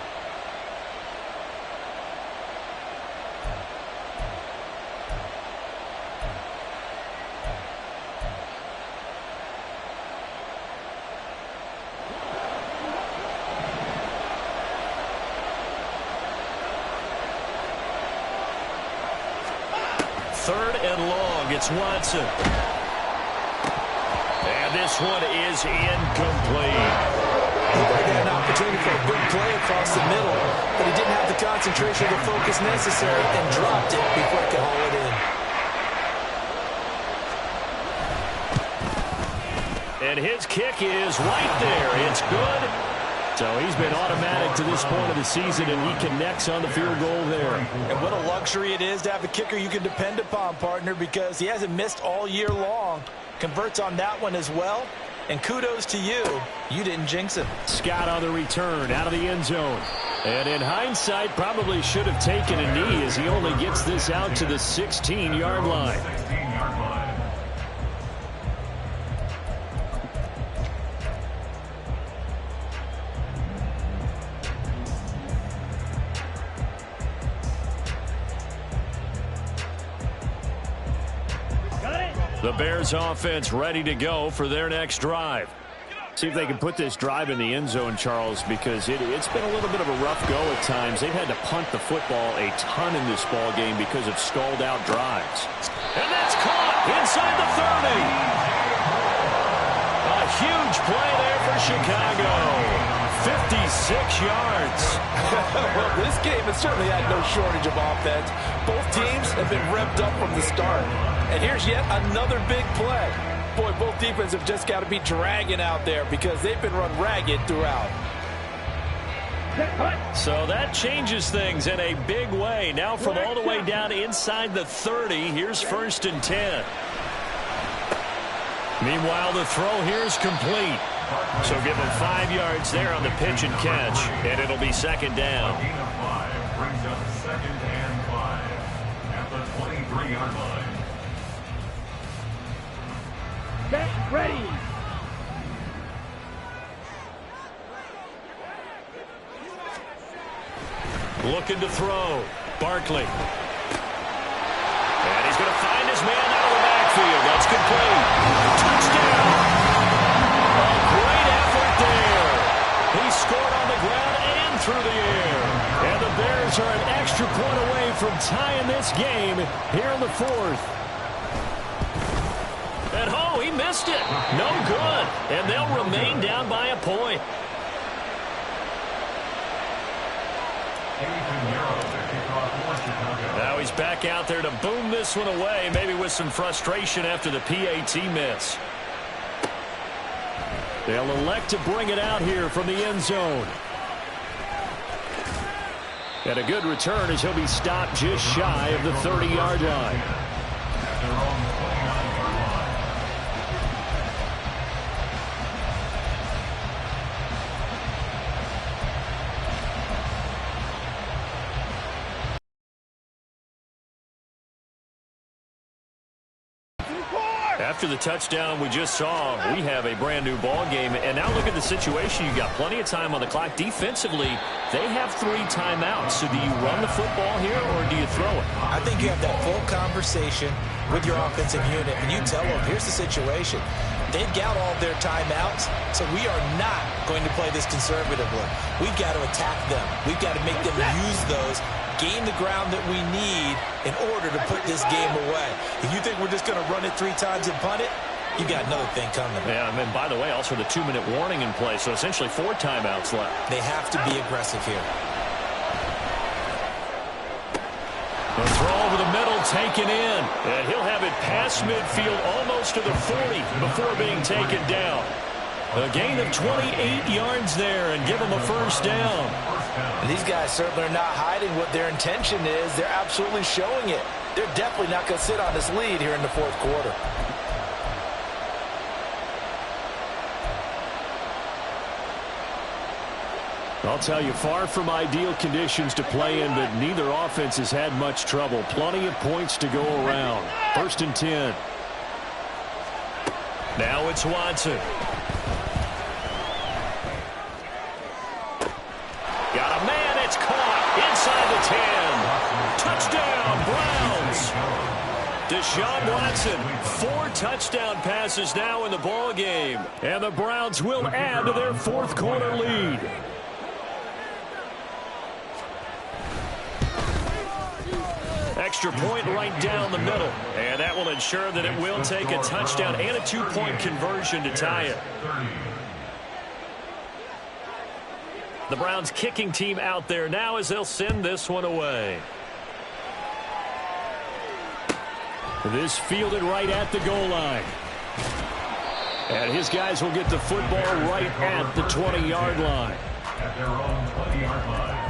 It's Watson. And this one is incomplete. He had an opportunity for a big play across the middle, but he didn't have the concentration or the focus necessary and dropped it before he could haul it in. And his kick is right there. It's good. So he's been automatic to this point of the season, and he connects on the field goal there. And what a luxury it is to have a kicker you can depend upon, partner, because he hasn't missed all year long. Converts on that one as well. And kudos to you. You didn't jinx him. Scott on the return out of the end zone. And in hindsight, probably should have taken a knee as he only gets this out to the 16-yard line. The Bears offense ready to go for their next drive. See if they can put this drive in the end zone, Charles, because it's been a little bit of a rough go at times. They've had to punt the football a ton in this ball game because of stalled out drives. And that's caught inside the 30. A huge play there for Chicago. 56 yards. Well, this game has certainly had no shortage of offense. Both teams have been revved up from the start. And here's yet another big play. Boy, both defenses have just got to be dragging out there because they've been run ragged throughout. So that changes things in a big way. Now from all the way down inside the 30, here's 1st and 10. Meanwhile, the throw here is complete. So give him 5 yards there on the pitch and catch, and it'll be 2nd down. A gain of 5 brings up 2nd and 5 at the 23-yard line. Get ready. Looking to throw. Barkley. And he's going to find his man out of the backfield. That's complete. Touchdown. A great effort there. He scored on the ground and through the air. And the Bears are an extra point away from tying this game here in the fourth. And oh, he missed it. No good. And they'll remain down by a point. Now he's back out there to boom this one away, maybe with some frustration after the PAT miss. They'll elect to bring it out here from the end zone. And a good return as he'll be stopped just shy of the 30-yard line. After the touchdown we just saw, we have a brand new ball game. And now look at the situation. You got plenty of time on the clock. Defensively, they have 3 timeouts. So do you run the football here or do you throw it? I think you have that full conversation with your offensive unit, and you tell them, here's the situation. They've got all their timeouts, so we are not going to play this conservatively. We've got to attack them. We've got to make them use those, gain the ground that we need in order to put this game away. If you think we're just going to run it 3 times and punt it, you got another thing coming. Yeah, and by the way, also the 2-minute warning in play, so essentially 4 timeouts left. They have to be aggressive here. The throw over the middle taken in, and he'll have it past midfield almost to the 40 before being taken down. A gain of 28 yards there and give him a first down. And these guys certainly are not hiding what their intention is. They're absolutely showing it. They're definitely not going to sit on this lead here in the fourth quarter. I'll tell you, far from ideal conditions to play in, but neither offense has had much trouble. Plenty of points to go around. 1st and 10. Now it's Watson. Got a man, it's caught inside the 10. Touchdown, Browns. Deshaun Watson, 4 touchdown passes now in the ball game. And the Browns will add to their fourth quarter lead. Extra point right down the middle. And that will ensure that it will take a touchdown and a 2-point conversion to tie it. The Browns kicking team out there now as they'll send this one away. This fielded right at the goal line. And his guys will get the football right at the 20-yard line. At their own 20-yard line.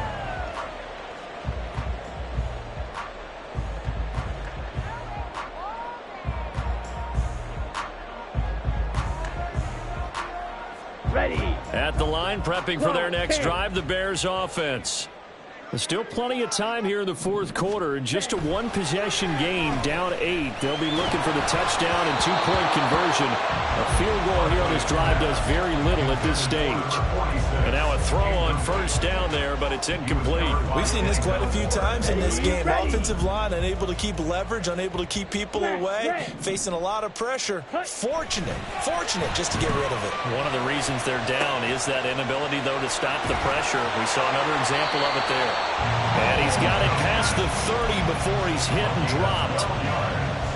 Ready. At the line, prepping for their next drive, the Bears offense. There's still plenty of time here in the fourth quarter. Just a 1-possession game, down 8. They'll be looking for the touchdown and 2-point conversion. A field goal here on this drive does very little at this stage. And now a throw on first down there, but it's incomplete. We've seen this quite a few times in this game. Offensive line unable to keep leverage, unable to keep people away, facing a lot of pressure. Fortunate just to get rid of it. One of the reasons they're down is that inability, though, to stop the pressure. We saw another example of it there. And he's got it past the 30 before he's hit and dropped.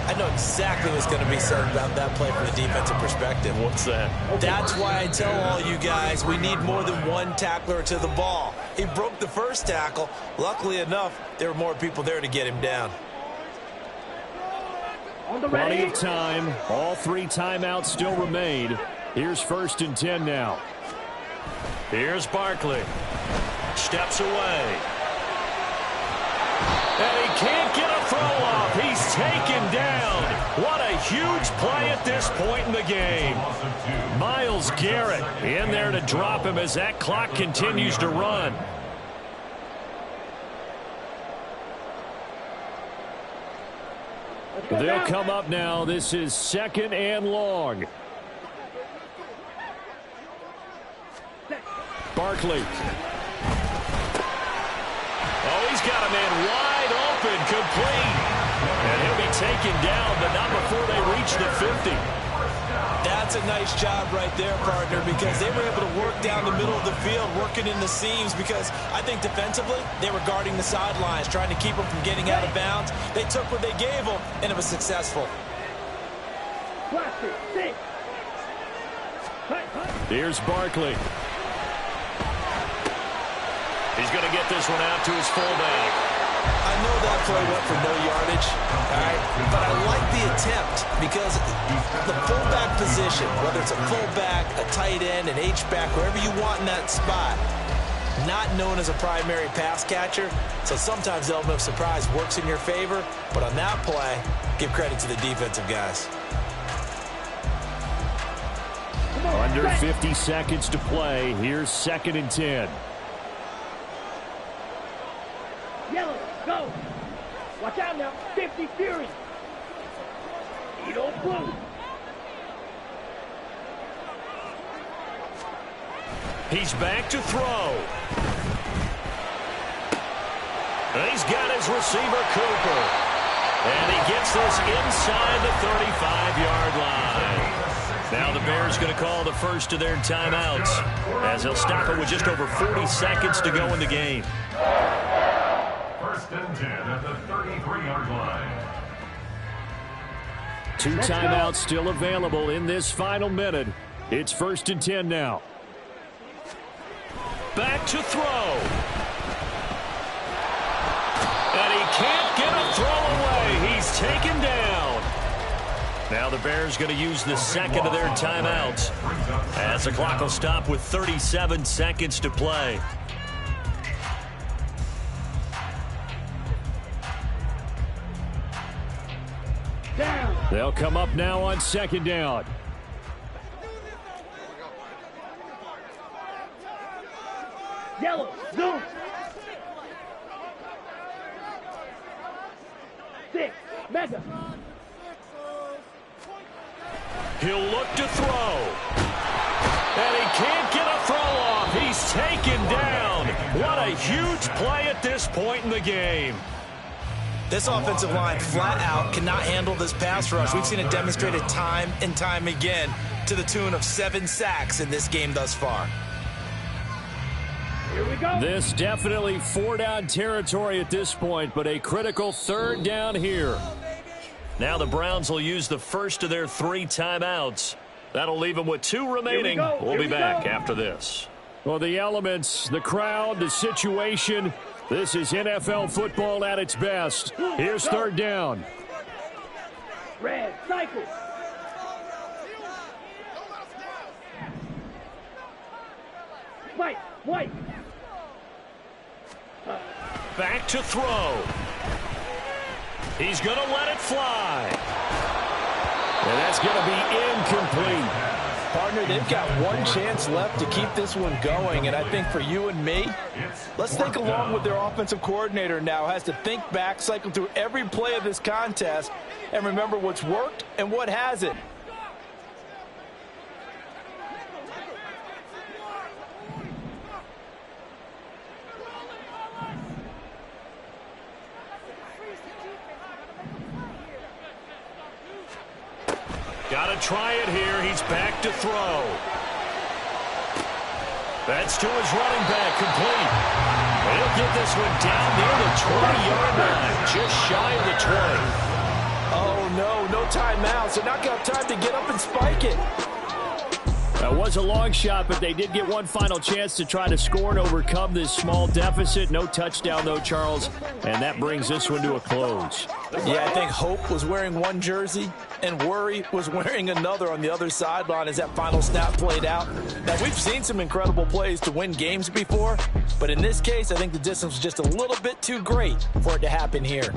I know exactly what's going to be said about that play from the defensive perspective. What's that? That's why I tell all you guys we need more than one tackler to the ball. He broke the first tackle. Luckily enough, there were more people there to get him down. Plenty of time. All 3 timeouts still remain. Here's 1st and 10 now. Here's Barkley. Steps away. And he can't get a throw off. He's taken down. What a huge play at this point in the game. Myles Garrett in there to drop him as that clock continues to run. They'll come up now. This is 2nd and long. Barkley. Oh, He's got a man wide open, complete. And he'll be taken down, but not before they reach the 50. That's a nice job right there, partner, because they were able to work down the middle of the field, working in the seams, because I think defensively they were guarding the sidelines, trying to keep them from getting out of bounds. They took what they gave them, and it was successful. Here's Barkley. He's going to get this one out to his fullback. I know that play went for no yardage, all right, but I like the attempt because the fullback position, whether it's a fullback, a tight end, an H-back, wherever you want in that spot, not known as a primary pass catcher, so sometimes the element of surprise works in your favor, but on that play, give credit to the defensive guys. Under 50 seconds to play. Here's 2nd and 10. Yellow, go. Watch out now. 50 Fury. Edo blue. He's back to throw. And he's got his receiver, Cooper. And he gets this inside the 35-yard line. Now the Bears going to call the first of their timeouts as they'll stop it with just over 40 seconds to go in the game. 1st and 10 at the 33-yard line. 2 timeouts still available in this final minute. It's 1st and 10 now. Back to throw. And he can't get a throw away. He's taken down. Now the Bears going to use the second of their timeouts as the clock will stop with 37 seconds to play. Down. They'll come up now on 2nd down. Yellow, zoom. 6, mega. He'll look to throw. And he can't get a throw off. He's taken down. What a huge play at this point in the game. This offensive line flat out cannot handle this pass rush. We've seen it demonstrated time and time again to the tune of 7 sacks in this game thus far. Here we go. This definitely 4-down territory at this point, but a critical 3rd down here. Now the Browns will use the first of their 3 timeouts. That'll leave them with 2 remaining. We'll be back after this. Well, the elements, the crowd, the situation, this is NFL football at its best. Here's 3rd down. Red, cycle. White. Back to throw. He's going to let it fly. And that's going to be incomplete. Partner, they've got one chance left to keep this one going, and I think for you and me, let's think along with their offensive coordinator now. Has to think back, cycle through every play of this contest, and remember what's worked and what hasn't. Got to try it here. He's back to throw. That's to his running back, complete. He'll get this one down near the 20-yard line, just shy of the 20. Oh, no timeouts. They're not going to have time to get up and spike it. That was a long shot, but they did get one final chance to try to score and overcome this small deficit. No touchdown, though, Charles, and that brings this one to a close. Yeah, I think hope was wearing one jersey and worry was wearing another on the other sideline as that final snap played out. Now, we've seen some incredible plays to win games before, but in this case, I think the distance was just a little bit too great for it to happen here.